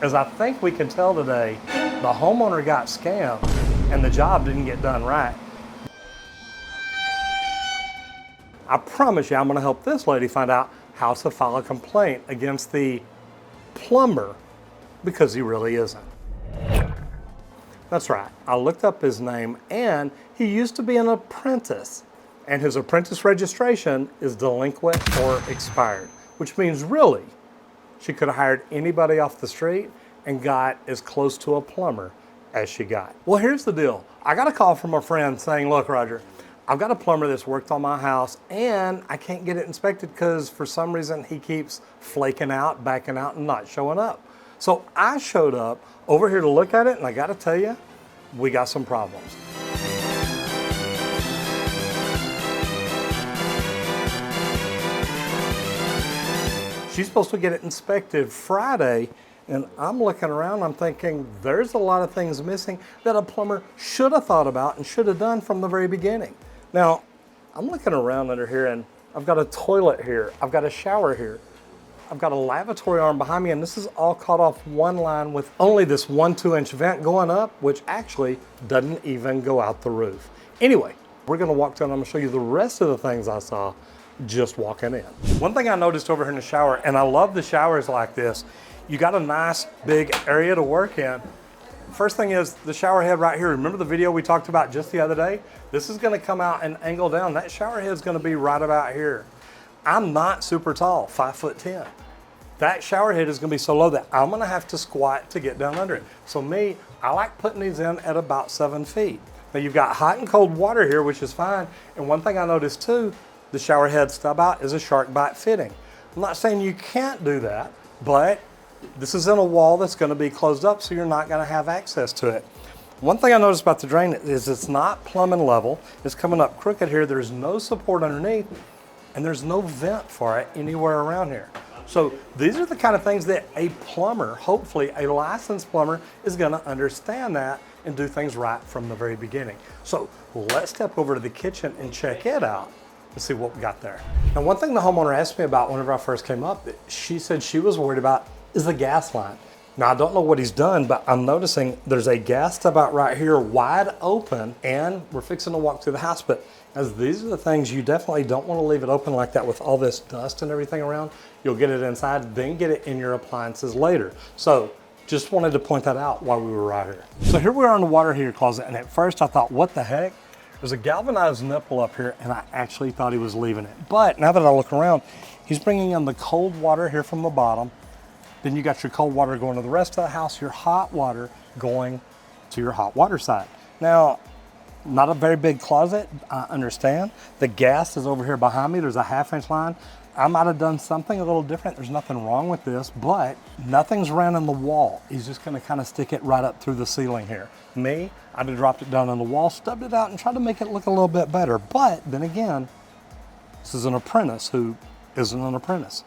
As I think we can tell today, the homeowner got scammed and the job didn't get done right. I promise you I'm gonna help this lady find out how to file a complaint against the plumber, because he really isn't. That's right, I looked up his name and he used to be an apprentice, and his apprentice registration is delinquent or expired, which means really, she could have hired anybody off the street and got as close to a plumber as she got. Well, here's the deal. I got a call from a friend saying, look, Roger, I've got a plumber that's worked on my house and I can't get it inspected because for some reason he keeps flaking out, backing out, and not showing up. So I showed up over here to look at it, and I gotta tell you, we got some problems. She's supposed to get it inspected Friday, and I'm looking around, I'm thinking there's a lot of things missing that a plumber should have thought about and should have done from the very beginning. Now, I'm looking around under here and I've got a toilet here, I've got a shower here, I've got a lavatory arm behind me, and this is all cut off one line with only this 1 2-inch vent going up, which actually doesn't even go out the roof. Anyway, we're gonna walk down, I'm gonna show you the rest of the things I saw just walking in. One thing I noticed over here in the shower, and I love the showers like this, you got a nice big area to work in. First thing is the shower head right here. Remember the video we talked about just the other day? This is gonna come out and angle down. That shower head's gonna be right about here. I'm not super tall, 5'10". That shower head is gonna be so low that I'm gonna have to squat to get down under it. So me, I like putting these in at about 7 feet. Now you've got hot and cold water here, which is fine. And one thing I noticed too, the shower head stub out is a shark bite fitting. I'm not saying you can't do that, but this is in a wall that's gonna be closed up, so you're not gonna have access to it. One thing I noticed about the drain is it's not plumbing level. It's coming up crooked here. There's no support underneath, and there's no vent for it anywhere around here. So these are the kind of things that a plumber, hopefully a licensed plumber, is gonna understand that and do things right from the very beginning. So let's step over to the kitchen and check it out and see what we got there. Now, one thing the homeowner asked me about whenever I first came up, she said she was worried about is the gas line. Now, I don't know what he's done, but I'm noticing there's a gas stub out right here wide open, and we're fixing to walk through the house, but as these are the things you definitely don't want to leave it open like that with all this dust and everything around. You'll get it inside, then get it in your appliances later. So just wanted to point that out while we were right here. So here we are in the water heater closet, and at first I thought, what the heck? There's a galvanized nipple up here, and I actually thought he was leaving it. But now that I look around, he's bringing in the cold water here from the bottom. Then you got your cold water going to the rest of the house, your hot water going to your hot water side. Now, not a very big closet, I understand. The gas is over here behind me. There's a 1/2-inch line. I might have done something a little different. There's nothing wrong with this, but nothing's ran in the wall. He's just gonna kind of stick it right up through the ceiling here. Me, I'd have dropped it down on the wall, stubbed it out, and tried to make it look a little bit better. But then again, this is an apprentice who isn't an apprentice.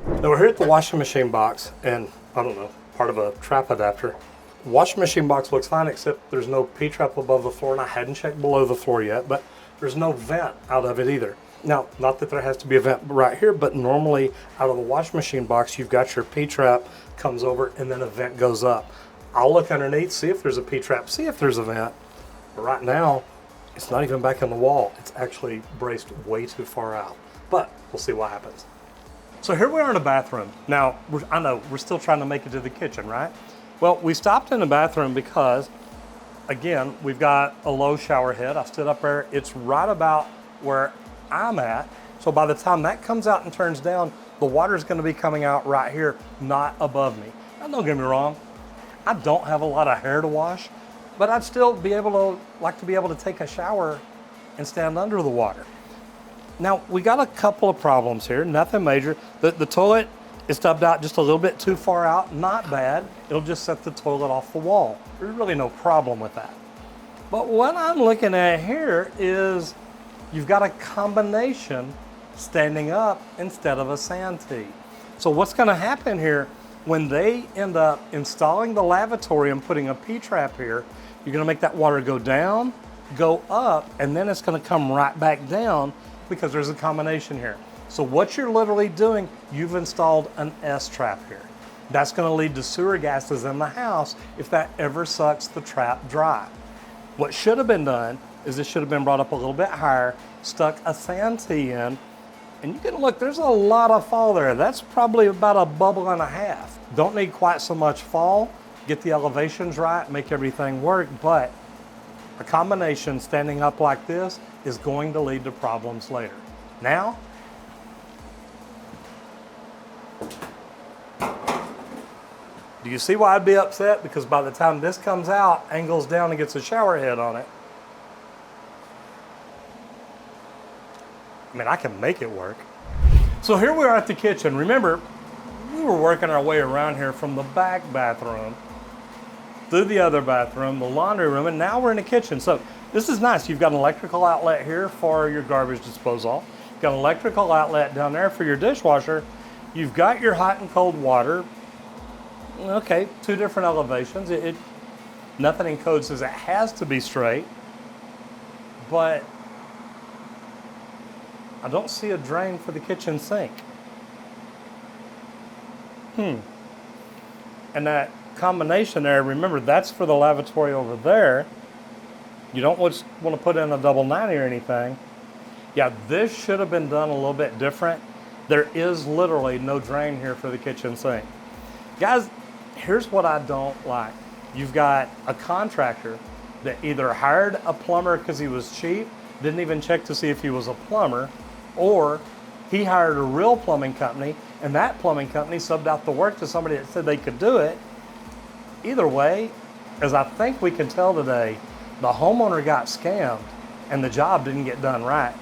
Now we're here at the washing machine box, and I don't know, part of a trap adapter. The washing machine box looks fine, except there's no P-trap above the floor, and I hadn't checked below the floor yet, but there's no vent out of it either. Now, not that there has to be a vent right here, but normally out of the washing machine box, you've got your P-trap comes over and then a vent goes up. I'll look underneath, see if there's a P-trap, see if there's a vent. But right now, it's not even back in the wall. It's actually braced way too far out, but we'll see what happens. So here we are in the bathroom. Now, I know we're still trying to make it to the kitchen, right? Well, we stopped in the bathroom because, again, we've got a low shower head. I stood up there. It's right about where I'm at. So by the time that comes out and turns down, the water is going to be coming out right here, not above me. Now, don't get me wrong. I don't have a lot of hair to wash, but I'd still like to be able to take a shower and stand under the water. Now, we got a couple of problems here, nothing major. The toilet is stubbed out just a little bit too far out, not bad. It'll just set the toilet off the wall. There's really no problem with that. But what I'm looking at here is you've got a combination standing up instead of a santee. So what's gonna happen here, when they end up installing the lavatory and putting a P-trap here, you're gonna make that water go down, go up, and then it's gonna come right back down because there's a combination here. So what you're literally doing, you've installed an S-trap here. That's going to lead to sewer gases in the house if that ever sucks the trap dry. What should have been done is this should have been brought up a little bit higher, stuck a sand tee in, and you can look, there's a lot of fall there. That's probably about a bubble and a half. Don't need quite so much fall. Get the elevations right, make everything work, but a combination standing up like this is going to lead to problems later. Now, do you see why I'd be upset? Because by the time this comes out, angles down and gets a shower head on it. I mean, I can make it work. So here we are at the kitchen. Remember, we were working our way around here from the back bathroom, through the other bathroom, the laundry room, and now we're in the kitchen. So this is nice. You've got an electrical outlet here for your garbage disposal. You've got an electrical outlet down there for your dishwasher. You've got your hot and cold water. Okay, 2 different elevations. Nothing in code says it has to be straight, but I don't see a drain for the kitchen sink. And that combination there, remember, that's for the lavatory over there. You don't want to put in a double 90 or anything. Yeah, this should have been done a little bit different. There is literally no drain here for the kitchen sink. Guys, here's what I don't like. You've got a contractor that either hired a plumber because he was cheap, didn't even check to see if he was a plumber, or he hired a real plumbing company and that plumbing company subbed out the work to somebody that said they could do it. Either way, as I think we can tell today, the homeowner got scammed and the job didn't get done right.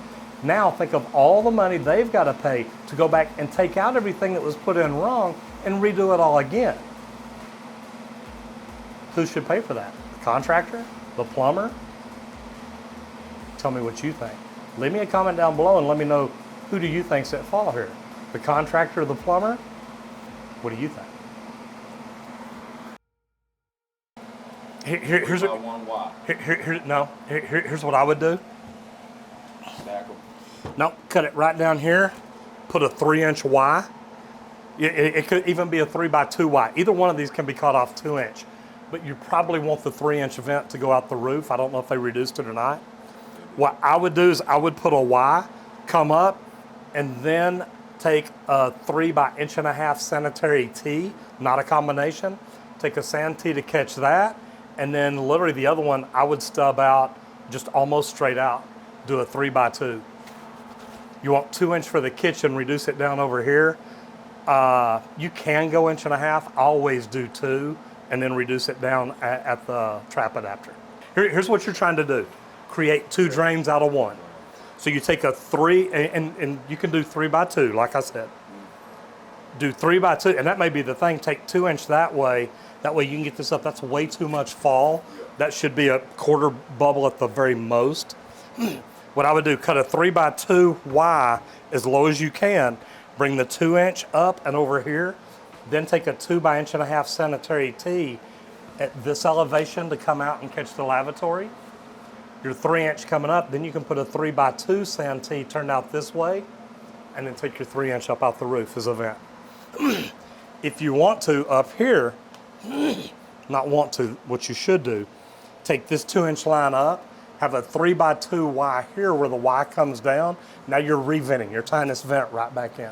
Now think of all the money they've got to pay to go back and take out everything that was put in wrong and redo it all again. Who should pay for that? The contractor? The plumber? Tell me what you think. Leave me a comment down below and let me know, who do you think's at fault here? The contractor or the plumber? What do you think? Here's what I would do. Stack them. No, cut it right down here. Put a 3-inch Y. It could even be a 3x2 Y. Either one of these can be cut off 2-inch. But you probably want the 3-inch vent to go out the roof. I don't know if they reduced it or not. What I would do is I would put a Y, come up, and then take a 3x1.5 inch sanitary tee, not a combination. Take a sand tee to catch that, and then literally the other one I would stub out just almost straight out. Do a 3x2. You want 2-inch for the kitchen, reduce it down over here. You can go 1.5 inches. I always do 2, and then reduce it down at the trap adapter. Here's what you're trying to do. Create 2 drains out of 1. So you take a 3, and you can do 3x2, like I said. Do 3x2, and that may be the thing. Take 2-inch that way. That way you can get this up. That's way too much fall. That should be a 1/4 bubble at the very most. What I would do, cut a 3x2 Y as low as you can. Bring the 2-inch up and over here. Then take a 2x1.5 inch sanitary tee at this elevation to come out and catch the lavatory. Your 3-inch coming up, then you can put a 3x2 sand tee turned out this way, and then take your 3-inch up out the roof as a vent. If you want to, up here, not want to, what you should do, take this 2-inch line up, have a 3x2 Y here where the Y comes down. Now you're reventing, you're tying this vent right back in.